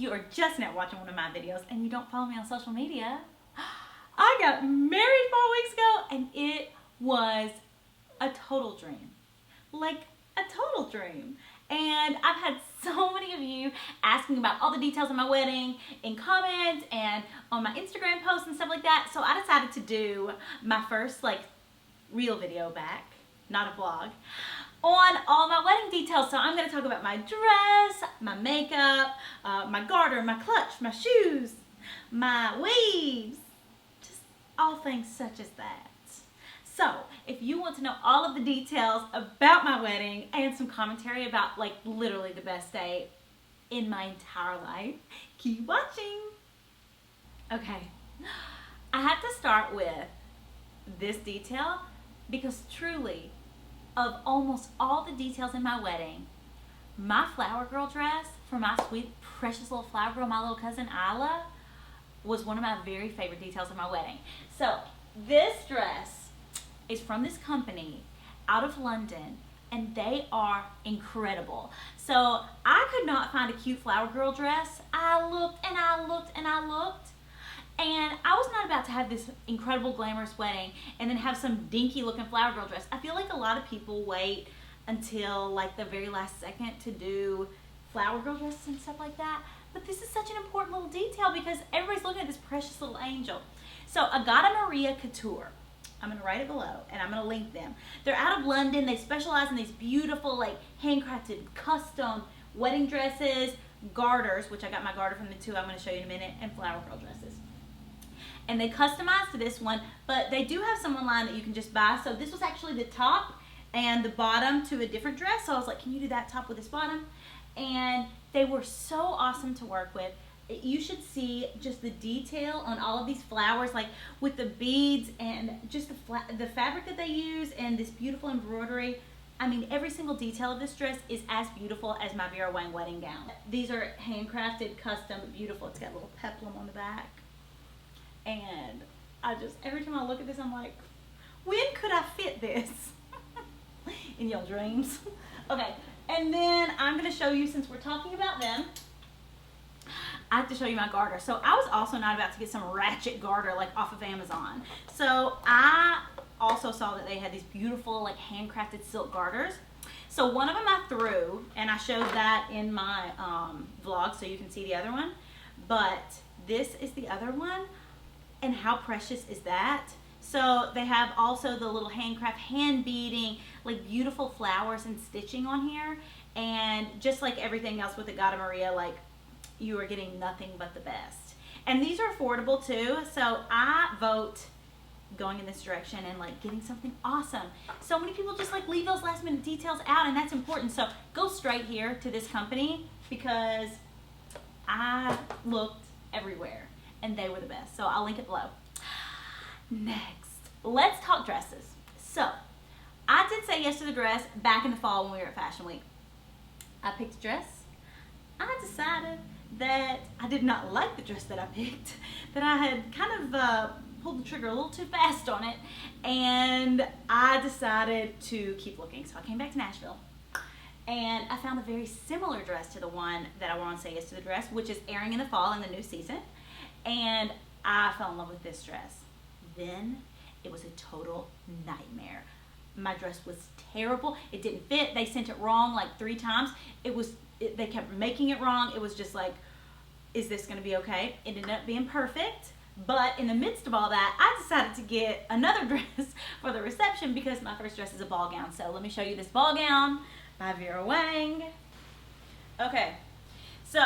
you are just now watching one of my videos and you don't follow me on social media, I got married 4 weeks ago and it was a total dream. Like a total dream. And I've had so many of you asking about all the details of my wedding in comments and on my Instagram posts and stuff like that. So I decided to do my first like real video back, not a vlog, on all my wedding details. So I'm going to talk about my dress, my makeup, my garter, my clutch, my shoes, my weaves, just all things such as that. So if you want to know all of the details about my wedding and some commentary about like literally the best day in my entire life, keep watching. Okay, I have to start with this detail because truly, of almost all the details in my wedding, my flower girl dress for my sweet, precious little flower girl, my little cousin Isla, was one of my very favorite details of my wedding. So this dress is from this company out of London, and they are incredible. So I could not find a cute flower girl dress. I looked and I looked and I looked, and I was not about to have this incredible glamorous wedding and then have some dinky looking flower girl dress. I feel like a lot of people wait until like the very last second to do flower girl dresses and stuff like that. But this is such an important little detail because everybody's looking at this precious little angel. So AGATA Couture. I'm going to write it below and I'm going to link them. They're out of London. They specialize in these beautiful like handcrafted custom wedding dresses, garters, which I got my garter from the two I'm going to show you in a minute, and flower girl dresses. And they customized to this one, but they do have some online that you can just buy. So this was actually the top and the bottom to a different dress. So I was like, can you do that top with this bottom? And they were so awesome to work with. You should see just the detail on all of these flowers, like with the beads and just the fabric that they use and this beautiful embroidery. I mean, every single detail of this dress is as beautiful as my Vera Wang wedding gown. These are handcrafted, custom, beautiful. It's got a little peplum on the back. And every time I look at this, I'm like, when could I fit this? In your dreams. Okay, and then I'm gonna show you, since we're talking about them, I have to show you my garter. So I was also not about to get some ratchet garter like off of Amazon. So I also saw that they had these beautiful like handcrafted silk garters. So one of them I threw, and I showed that in my vlog so you can see the other one. But this is the other one, and how precious is that? So they have also the little handcraft, hand beading, like beautiful flowers and stitching on here. And just like everything else with AGATA, like you are getting nothing but the best. And these are affordable too, so I vote going in this direction and like getting something awesome. So many people just like leave those last minute details out, and that's important. So go straight here to this company because I looked everywhere and they were the best. So I'll link it below. Next, let's talk dresses. So I did say yes to the dress back in the fall when we were at Fashion Week. I picked a dress. I decided that I did not like the dress that I picked, that I had kind of pulled the trigger a little too fast on it, and I decided to keep looking. So I came back to Nashville, and I found a very similar dress to the one that I wore on Say Yes to the Dress, which is airing in the fall in the new season, and I fell in love with this dress. Then it was a total nightmare. My dress was terrible. It didn't fit. They sent it wrong like 3 times. They kept making it wrong. It was just like, is this going to be okay? It ended up being perfect. But in the midst of all that, I decided to get another dress for the reception because my first dress is a ball gown. So let me show you this ball gown by Vera Wang. Okay, so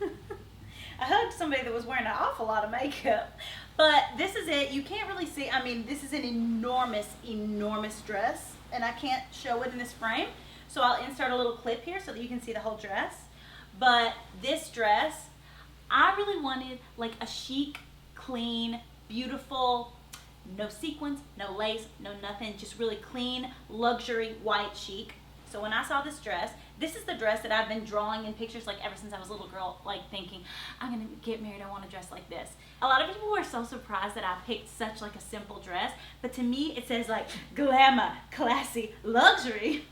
I hugged somebody that was wearing an awful lot of makeup. But this is it. You can't really see. I mean, this is an enormous, enormous dress, and I can't show it in this frame. So I'll insert a little clip here so that you can see the whole dress. But this dress, I really wanted like a chic, clean, beautiful, no sequins, no lace, no nothing, just really clean, luxury, white chic. So when I saw this dress, this is the dress that I've been drawing in pictures like ever since I was a little girl, like thinking, I'm gonna get married, I want to dress like this. A lot of people were so surprised that I picked such like a simple dress, but to me it says like glamour, classy, luxury.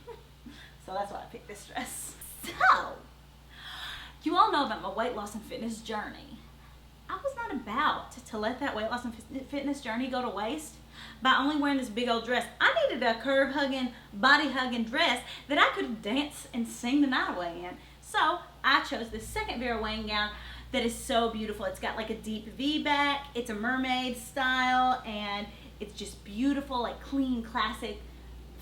So that's why I picked this dress. So You all know about my weight loss and fitness journey. I was not about to let that weight loss and fitness journey go to waste by only wearing this big old dress. I needed a curve hugging, body hugging dress that I could dance and sing the night away in. So I chose this second Vera Wang gown that is so beautiful. It's got like a deep V back, it's a mermaid style, and it's just beautiful, like clean, classic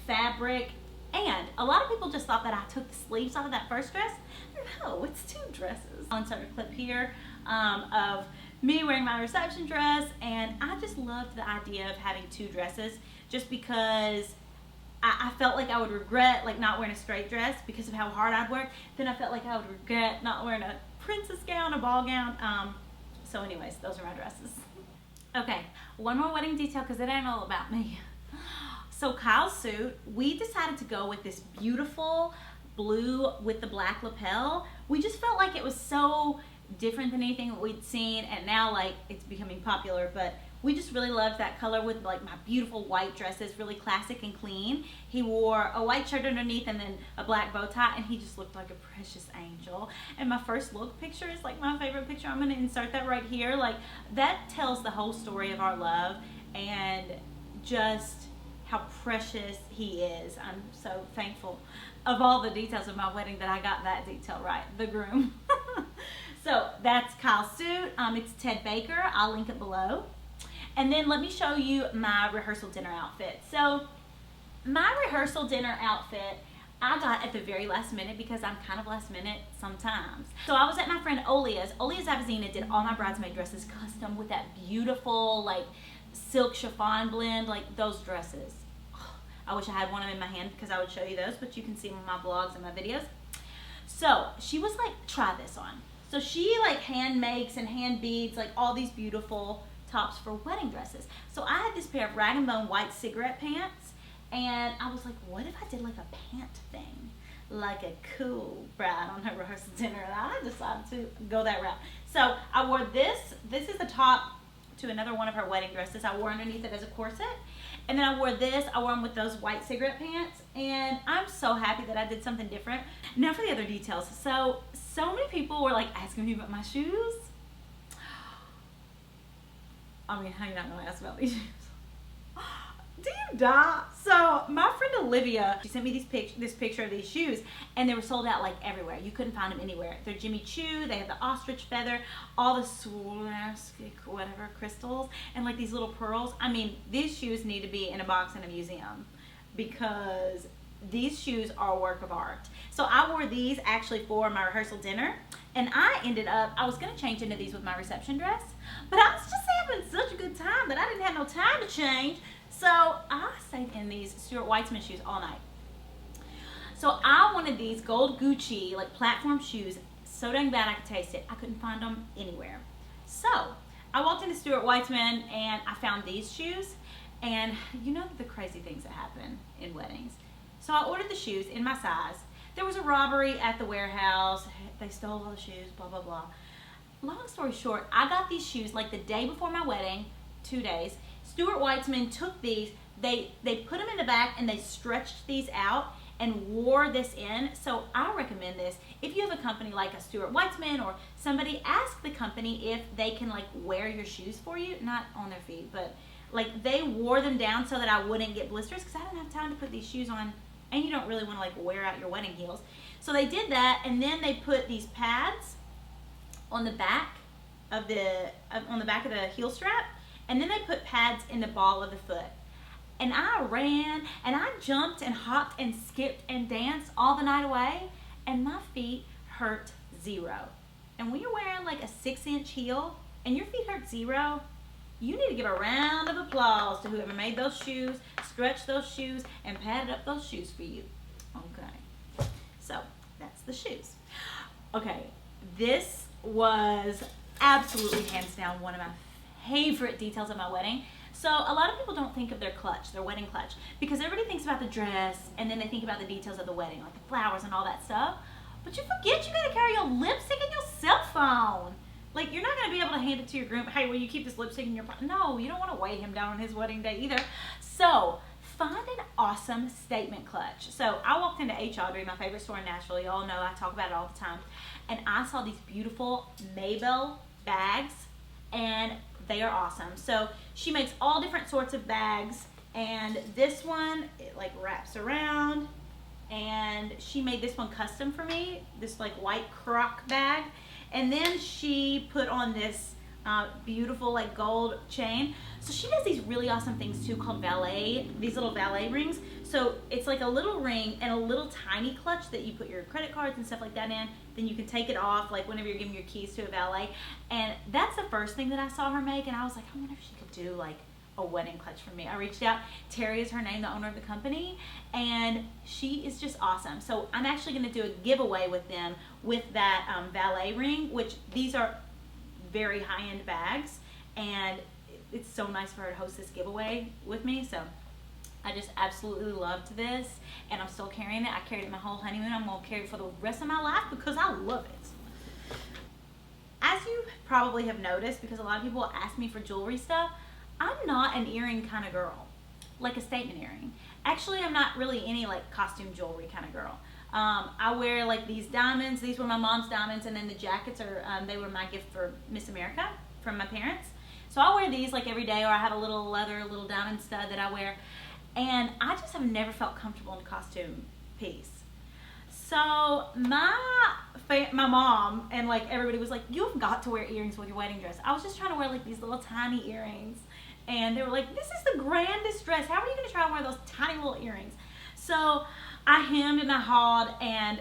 fabric. And a lot of people just thought that I took the sleeves off of that first dress. No, it's two dresses. I'll insert a clip here of me wearing my reception dress, and I just loved the idea of having two dresses just because I felt like I would regret like not wearing a straight dress because of how hard I'd work. Then I felt like I would regret not wearing a princess gown, a ball gown. So anyways, those are my dresses. Okay, one more wedding detail because it ain't all about me. So Kyle's suit, we decided to go with this beautiful blue with the black lapel. We just felt like it was so different than anything that we'd seen, and now like it's becoming popular, but we just really loved that color with like my beautiful white dresses, really classic and clean. He wore a white shirt underneath and then a black bow tie, and he just looked like a precious angel. And my first look picture is like my favorite picture. I'm gonna insert that right here. Like that tells the whole story of our love and just how precious he is. I'm so thankful of all the details of my wedding that I got that detail right, the groom. So that's Kyle's suit. It's Ted Baker. I'll link it below. And then let me show you my rehearsal dinner outfit. So my rehearsal dinner outfit I got at the very last minute because I'm kind of last minute sometimes. So I was at my friend Olia's. Olia's Avazina did all my bridesmaid dresses custom with that beautiful like silk chiffon blend, like those dresses. I wish I had one of them in my hand because I would show you those, but you can see them in my vlogs and my videos. So she was like, try this on. So she like hand makes and hand beads like all these beautiful tops for wedding dresses. So I had this pair of rag and bone white cigarette pants, and I was like, what if I did like a pant thing? Like a cool bride on her rehearsal dinner, and I decided to go that route. So I wore this. This is the top to another one of her wedding dresses. I wore underneath it as a corset. And then I wore this. I wore them with those white cigarette pants. And I'm so happy that I did something different. Now for the other details. So many people were like asking me about my shoes. I mean, how are you not going to ask about these shoes? Do you die? So my friend Olivia, she sent me this picture of these shoes, and they were sold out like everywhere. You couldn't find them anywhere. They're Jimmy Choo. They have the ostrich feather, all the Swarovski, whatever, crystals, and like these little pearls. I mean, these shoes need to be in a box in a museum because these shoes are a work of art. So I wore these actually for my rehearsal dinner, and I was going to change into these with my reception dress, but I was just having such a good time that I didn't have no time to change. So I stayed in these Stuart Weitzman shoes all night. So I wanted these gold Gucci, like platform shoes, so dang bad I could taste it. I couldn't find them anywhere. So I walked into Stuart Weitzman and I found these shoes, and you know the crazy things that happen in weddings. So I ordered the shoes in my size. There was a robbery at the warehouse. They stole all the shoes, blah, blah, blah. Long story short, I got these shoes like the day before my wedding, 2 days. Stuart Weitzman took these, they put them in the back and they stretched these out and wore this in. So I recommend this. If you have a company like a Stuart Weitzman or somebody, ask the company if they can like wear your shoes for you, not on their feet, but like they wore them down so that I wouldn't get blisters because I didn't have time to put these shoes on, and you don't really want to like wear out your wedding heels. So they did that, and then they put these pads on the back of the heel strap. And then they put pads in the ball of the foot. And I ran, and I jumped and hopped and skipped and danced all the night away, and my feet hurt zero. And when you're wearing like a 6-inch heel and your feet hurt zero, you need to give a round of applause to whoever made those shoes, stretched those shoes, and padded up those shoes for you. Okay, so that's the shoes. Okay, this was absolutely hands down one of my favorite details of my wedding. So a lot of people don't think of their clutch, their wedding clutch, because everybody thinks about the dress and then they think about the details of the wedding, like the flowers and all that stuff. But you forget you gotta carry your lipstick and your cell phone. Like, you're not gonna be able to hand it to your groom, hey, will you keep this lipstick in your pocket? No, you don't wanna weigh him down on his wedding day either. So find an awesome statement clutch. So I walked into H. Audrey, my favorite store in Nashville. Y'all know I talk about it all the time. And I saw these beautiful Maybell bags, and they are awesome. So she makes all different sorts of bags, and this one, it like wraps around, and she made this one custom for me, this like white croc bag. And then she put on this beautiful like gold chain. So she does these really awesome things too called valet, these little valet rings. So it's like a little ring and a little tiny clutch that you put your credit cards and stuff like that in. Then you can take it off like whenever you're giving your keys to a valet. And that's the first thing that I saw her make, and I was like, I wonder if she could do like a wedding clutch for me. I reached out. Terry is her name, the owner of the company, and she is just awesome. So I'm actually going to do a giveaway with them with that valet ring, which these are very high-end bags, and it's so nice for her to host this giveaway with me. So I just absolutely loved this, and I'm still carrying it. I carried it my whole honeymoon. I'm going to carry it for the rest of my life because I love it. As you probably have noticed, because a lot of people ask me for jewelry stuff, I'm not an earring kind of girl, like a statement earring. Actually, I'm not really any like costume jewelry kind of girl. I wear like these diamonds. These were my mom's diamonds, and then the jackets are they were my gift for Miss America from my parents. So I wear these like every day, or I have a little leather, little diamond stud that I wear, and I just have never felt comfortable in a costume piece. So my mom and like everybody was like, you've got to wear earrings with your wedding dress. I was just trying to wear like these little tiny earrings, and they were like, this is the grandest dress. How are you gonna try to wear those tiny little earrings? So I hemmed and I hawed, and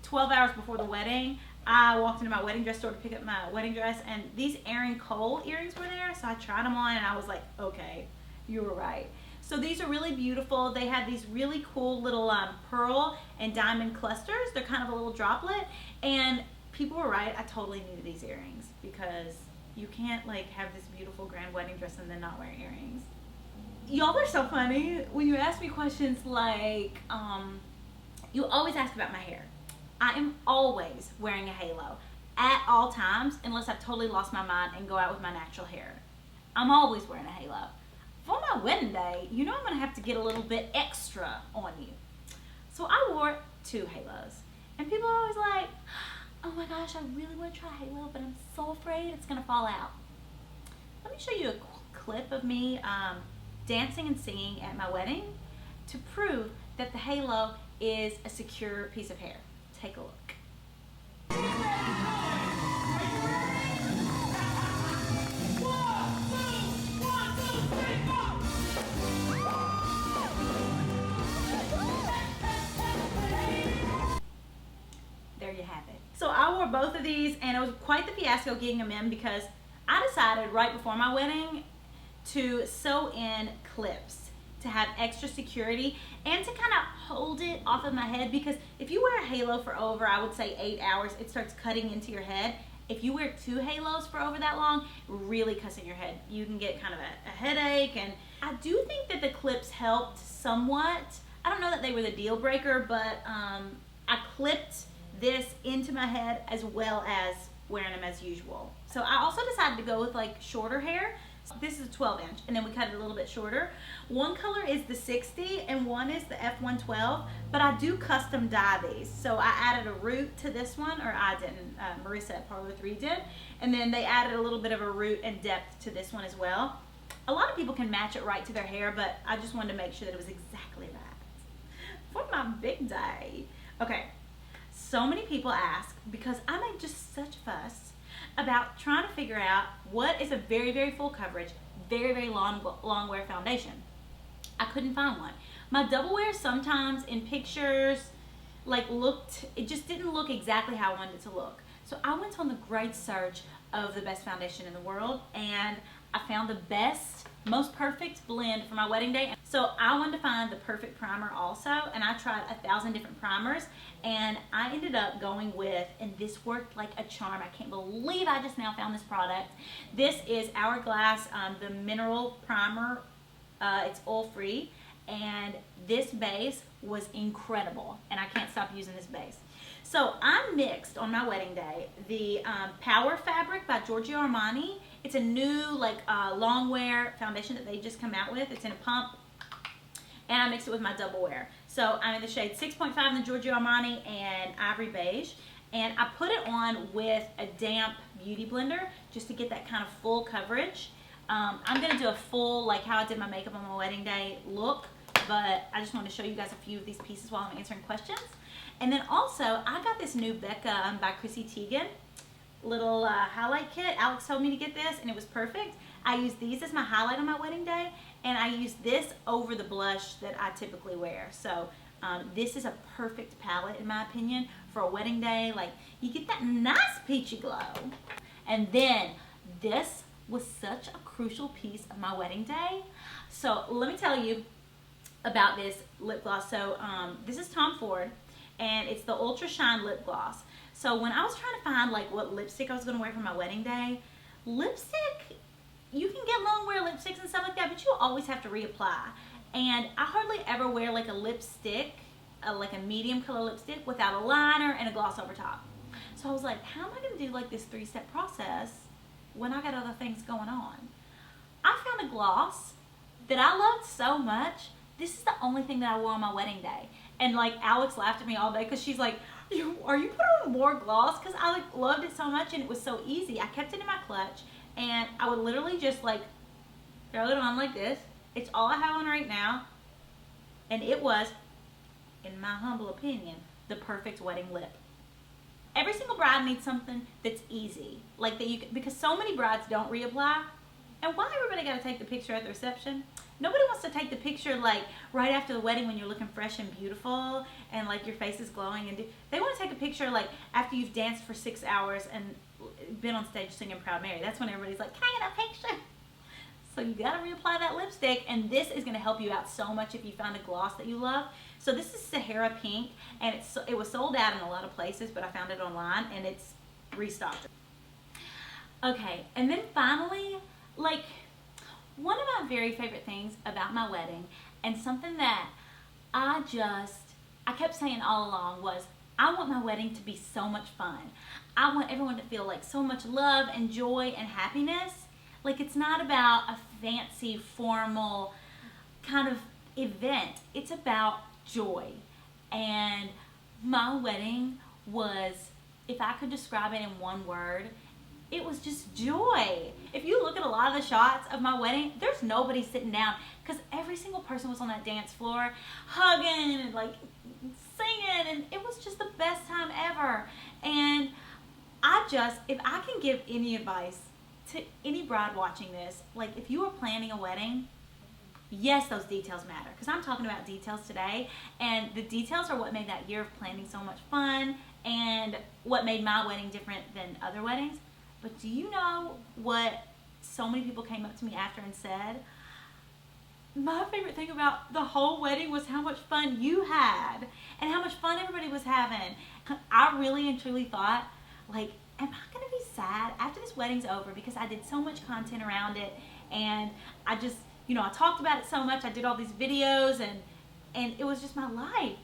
12 hours before the wedding, I walked into my wedding dress store to pick up my wedding dress, and these Erin Cole earrings were there, so I tried them on, and I was like, okay, you were right. So these are really beautiful. They have these really cool little pearl and diamond clusters. They're kind of a little droplet, and people were right. I totally needed these earrings because you can't like have this beautiful grand wedding dress and then not wear earrings. Y'all are so funny when you ask me questions like, you always ask about my hair. I am always wearing a halo at all times unless I've totally lost my mind and go out with my natural hair. I'm always wearing a halo. For my wedding day, you know I'm gonna have to get a little bit extra on you. So I wore 2 halos, and people are always like, oh my gosh, I really want to try a halo, but I'm so afraid it's gonna fall out. Let me show you a clip of me dancing and singing at my wedding to prove that the halo is a secure piece of hair. Take a look. There you have it. So I wore both of these, and it was quite the fiasco getting them in because I decided right before my wedding to sew in clips to have extra security and to kind of hold it off of my head, because if you wear a halo for over, I would say 8 hours, it starts cutting into your head. If you wear 2 halos for over that long, it really cuts in your head. You can get kind of a headache, and I do think that the clips helped somewhat. I don't know that they were the deal breaker, but I clipped this into my head as well as wearing them as usual. So I also decided to go with like shorter hair. This is a 12-inch, and then we cut it a little bit shorter. One color is the 60 and one is the F112, but I do custom dye these. So I added a root to this one, or I didn't, Marissa at Parlor 3 did, and then they added a little bit of a root and depth to this one as well. A lot of people can match it right to their hair, but I just wanted to make sure that it was exactly right for my big day. Okay, so many people ask, because I make just such a fuss about trying to figure out what is a very, very full coverage, very, very long wear foundation. I couldn't find one. My double wear sometimes in pictures like it just didn't look exactly how I wanted it to look. So I went on the great search of the best foundation in the world, and I found the best, most perfect blend for my wedding day. So I wanted to find the perfect primer also, and I tried 1,000 different primers, and I ended up going with, and this worked like a charm. I can't believe I just now found this product. This is Hourglass, the mineral primer. It's oil-free, and this base was incredible, and I can't stop using this base. So I mixed on my wedding day the Power Fabric by Giorgio Armani. It's a new like long wear foundation that they just come out with. It's in a pump, and I mixed it with my double wear. So I'm in the shade 6.5 in the Giorgio Armani and Ivory Beige, and I put it on with a damp beauty blender just to get that kind of full coverage. I'm gonna do a full, like how I did my makeup on my wedding day look, but I just want to show you guys a few of these pieces while I'm answering questions. And then also, I got this new Becca by Chrissy Teigen little highlight kit. Alex told me to get this, and it was perfect. I used these as my highlight on my wedding day, and I used this over the blush that I typically wear. So this is a perfect palette, in my opinion, for a wedding day. Like, you get that nice peachy glow. And then this was such a crucial piece of my wedding day. So let me tell you about this lip gloss. So this is Tom Ford, and it's the Ultra Shine lip gloss. So when I was trying to find like what lipstick I was going to wear for my wedding day, lipstick, you can get long wear lipsticks and stuff like that, but you always have to reapply. And I hardly ever wear like a lipstick, like a medium color lipstick without a liner and a gloss over top. So I was like, how am I going to do like this 3-step process when I got other things going on? I found a gloss that I loved so much. This is the only thing that I wore on my wedding day. And like Alex laughed at me all day because she's like, are you putting on more gloss? Because I like loved it so much and it was so easy. I kept it in my clutch and I would literally just like throw it on like this. It's all I have on right now. And it was, in my humble opinion, the perfect wedding lip. Every single bride needs something that's easy, like that you can, because so many brides don't reapply. And why everybody got to take the picture at the reception? Nobody wants to take the picture like right after the wedding when you're looking fresh and beautiful and like your face is glowing. And they want to take a picture like after you've danced for 6 hours and been on stage singing Proud Mary. That's when everybody's like, can I get a picture? So you got to reapply that lipstick, and this is going to help you out so much if you find a gloss that you love. So this is Sahara Pink, and it was sold out in a lot of places, but I found it online and it's restocked. Okay, and then finally, like, one of my very favorite things about my wedding, and something that I kept saying all along, was I want my wedding to be so much fun. I want everyone to feel like so much love and joy and happiness. Like, it's not about a fancy, formal kind of event. It's about joy. And my wedding was, if I could describe it in one word, it was just joy. If you look at a lot of the shots of my wedding, there's nobody sitting down because every single person was on that dance floor hugging and like singing, and it was just the best time ever. And if I can give any advice to any bride watching this, like if you are planning a wedding, yes, those details matter, because I'm talking about details today, and the details are what made that year of planning so much fun and what made my wedding different than other weddings. But do you know what so many people came up to me after and said? My favorite thing about the whole wedding was how much fun you had and how much fun everybody was having. I really and truly thought, like, am I going to be sad after this wedding's over, because I did so much content around it, and I just, I talked about it so much. I did all these videos, and it was just my life.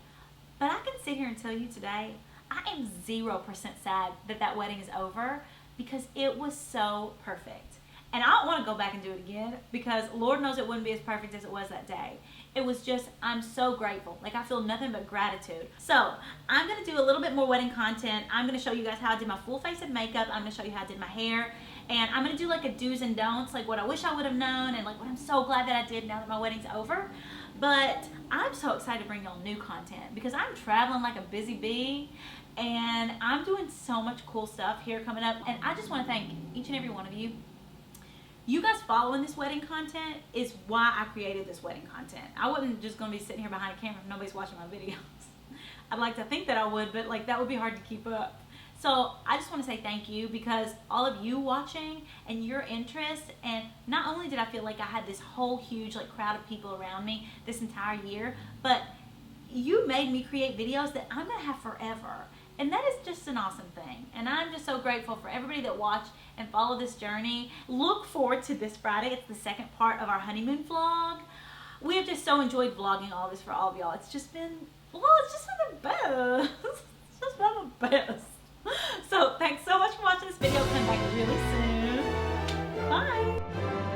But I can sit here and tell you today, I am 0% sad that wedding is over, because it was so perfect. And I don't want to go back and do it again, because Lord knows it wouldn't be as perfect as it was that day. It was just, I'm so grateful. Like, I feel nothing but gratitude. So I'm going to do a little bit more wedding content. I'm going to show you guys how I did my full face of makeup. I'm going to show you how I did my hair. And I'm going to do like a do's and don'ts, like what I wish I would have known and like what I'm so glad that I did now that my wedding's over. But I'm so excited to bring y'all new content, because I'm traveling like a busy bee. And I'm doing so much cool stuff here coming up. And I just want to thank each and every one of you. You guys following this wedding content is why I created this wedding content. I wasn't just going to be sitting here behind a camera if nobody's watching my videos. I'd like to think that I would, but like that would be hard to keep up. So I just want to say thank you, because all of you watching and your interest, and not only did I feel like I had this whole huge like crowd of people around me this entire year, but you made me create videos that I'm going to have forever. And that is just an awesome thing. And I'm just so grateful for everybody that watched and followed this journey. Look forward to this Friday. It's the second part of our honeymoon vlog. We have just so enjoyed vlogging all this for all of y'all. It's just been, it's just been the best. It's just been the best. So thanks so much for watching this video. Come back really soon. Bye.